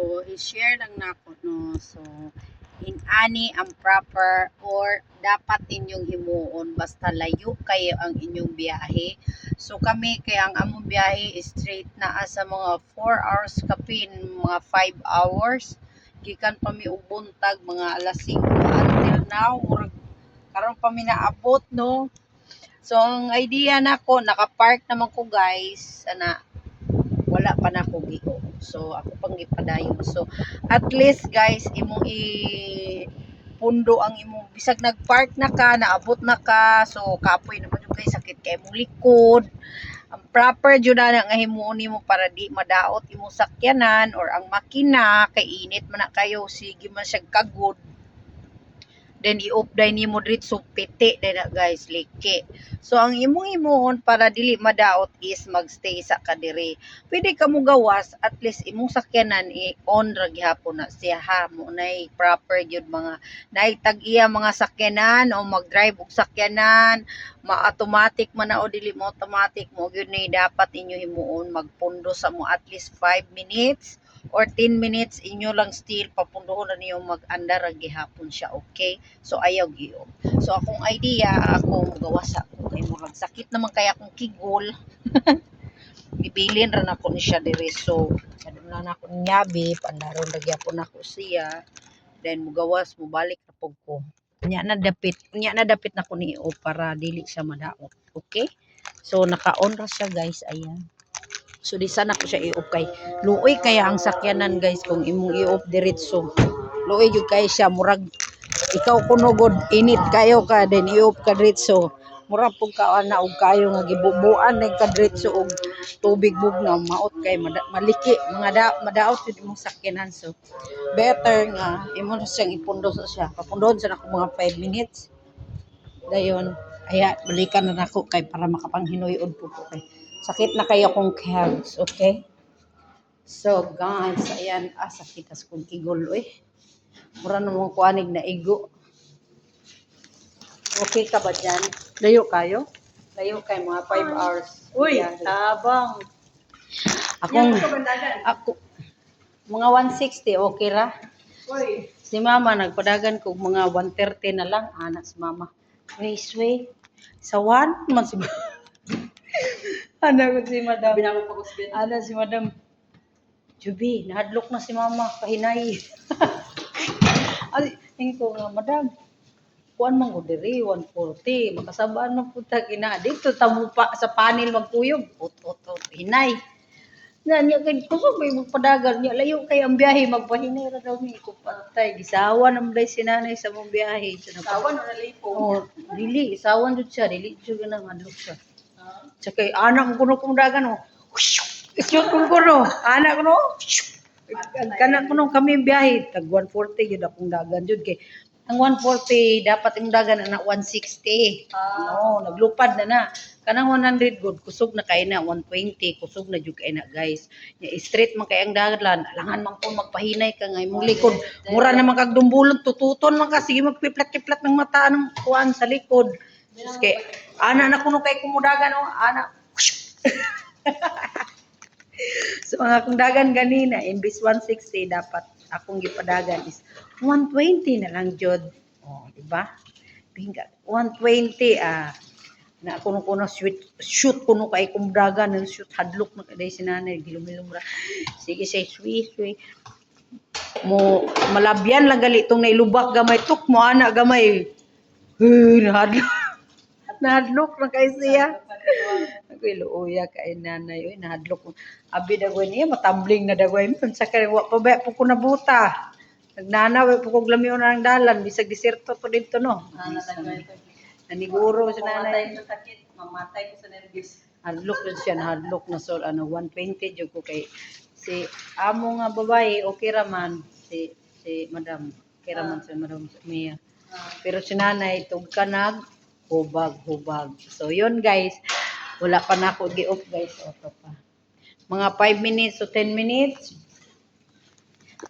So, i-share lang na ako, no. So, ani ang proper or dapat inyong himuon basta layo kayo ang inyong biyahe. So, kami kaya ang among biyahe is straight na sa mga 4 hours kapin, mga 5 hours. Gikan pa mi og buntag mga alas 5 until now, murag karon pa mi naabot, no. So, ang idea nako, naka-park naman ko, guys. Wala pa na ko giho. So, ako pang ipadayon. So, at least, guys, imong pundo ang imong bisag nag-park na ka, naabot na ka. So, kapoy naman yung guys, sakit kay imong likod. Ang proper jud na nga himuon nimo para di madaot imong sakyanan or ang makina kay init man na kayo, sige man siya kagod. Then i-off-day nimo diretso piti na guys, liki. So ang imong himuon para dili madaot is magstay sa kadiri. Pwede ka mo gawas at least imong sakyanan i-on ra gihapon na siya ha mo nay proper gyud mga naitag-iya mga sakyanan o mag-drive og sakyanan, ma-automatic man na o dili mo automatic mo gyud ni dapat inyo himuon magpundo sa mo at least 5 minutes or 10 minutes inyo lang still papundohon na niyo mag-andar ra gihapon siya, okay? So ayaw giyo. So akong idea, ako gawas ako kay murag sakit naman kaya akong kigol. Bibilin ra nako ni siya diri. So aduna na ako nyabi, pandaron ra gyapon ako siya. Then mugawas mo balik na pug ko. Nya na dapit na ko ni o para dili siya madaot. Okay? So naka-on ra siya, guys, ayan. So di sana ko siya i-off kay luoy kaya ang sakyanan, guys, kung imong i-off diretso. Luoy jud kay siya murag ikaw kunogod init kayo ka then i-off ka diretso. Mura pug ka ana og kayo nga gibubuan ning ka diretso og tubig bugnaw maot kay maliki mga madaot jud imong sakyanan. So better nga imo na siyang ipundo sa siya. Papundon sa nako mga 5 minutes. Dayon aya balikan na nako kay para makapanghinuyod po kay sakit na kayo kung calves, okay? So, guys, ayan, sakit as kong kigol, mura namang kuanig na igo. Okay ka ba dyan? Layo kayo? Layo kayo, mga 5 hours. Uy, Biyahe. tabang. Ako, mga 160, okay ra? Uy. Si mama, nagpadagan ko mga 130 na lang. Anak si mama. Way. Sa 1, man si Anak ko si madam. Anak si madam. Jubi, nahadlok na si mama. Kahinay. Ay, tingin ko nga, madam. Kuan man ko diri 140. Makasabaan man punta kina. Dito tamo pa sa panel magkuyog. Hinay. Na niya kay kusog may magpadagan niya layo kay ang biyahe magpahinay ra daw ni ko patay. Gisawa nam day sinanay sa mong biyahe. Sawan na lipo. Oh, dili isawan jud siya, dili jud na madlok siya. Sa kay anak ko kung dagan oh. Shoot ko anak ko no. Kana ko kami biyahe tag 140 gyud akong dagan jud kay ang 140 dapat ang dagan na 160. No, naglupad na. Kanang 100 good kusog na kay na 120 kusog na jud kay na, guys. Nya straight man kay ang dalan, alangan man ko magpahinay ka nga imong likod. Mura naman kag dumbulon tututon man ka sige magpiplat-piplat ng mata ng kuan sa likod. Kay ana na kuno kay kumudagan oh, ana. So ang akong dagan ganina imbis 160 dapat akong gipadagan is 120 na lang jud. Oh, di ba? Pinga 120 na kuno shoot kuno kay kumdagan ng shoot hadlok na kay sinanay gilumilum ra. Sige say sweet mo malabyan lang gali tong nailubak gamay tuk mo ana gamay. Nahadlok na kay siya. Ako iluoya kay nanay oy nahadlok. Abi dagway niya matambling na dagway mo sa kay wa pa ba ko nabuta. Nagnanaw po kog lamion ang dalan bisag diserto to dito no. Naniguro sa nanay. Mamatay ko sa nervous. Hadlok na siya, hadlok na so 120 jud ko kay si amo nga babae okay ra man si madam okay ra man si madam Mia. Pero si nanay tug kanag hubag. So yun, guys. Wala pa na ako gi-off, guys. Oto pa. Mga 5 minutes to 10 minutes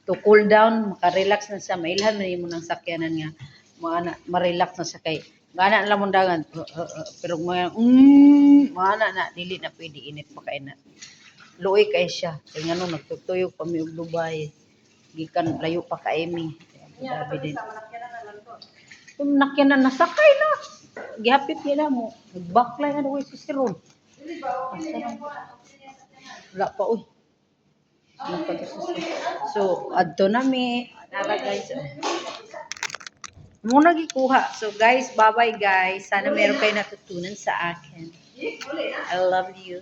to cool down, maka-relax na siya. Mailhan na mo ng sakyanan nga. Ma-relax na siya kay gana lang mong dagan. Pero mga na dili na pwede init pa kay na. Luoy kay siya. Kaya nga nagtutuyog pa mi og Dubai. gikan layo pa ka Emi. Niya, Grabe din. sa malakyan na lang to. Nakyan na nasakay na. Gihapit nila mo. Nagbakla na daw si Siron. Dili ba, okay na yung buwan. Wala pa uy. Ano pa to sa So, adto na mi. Nara guys. Muna gikuha. So guys, bye-bye guys. Sana meron kayo natutunan sa akin. I love you.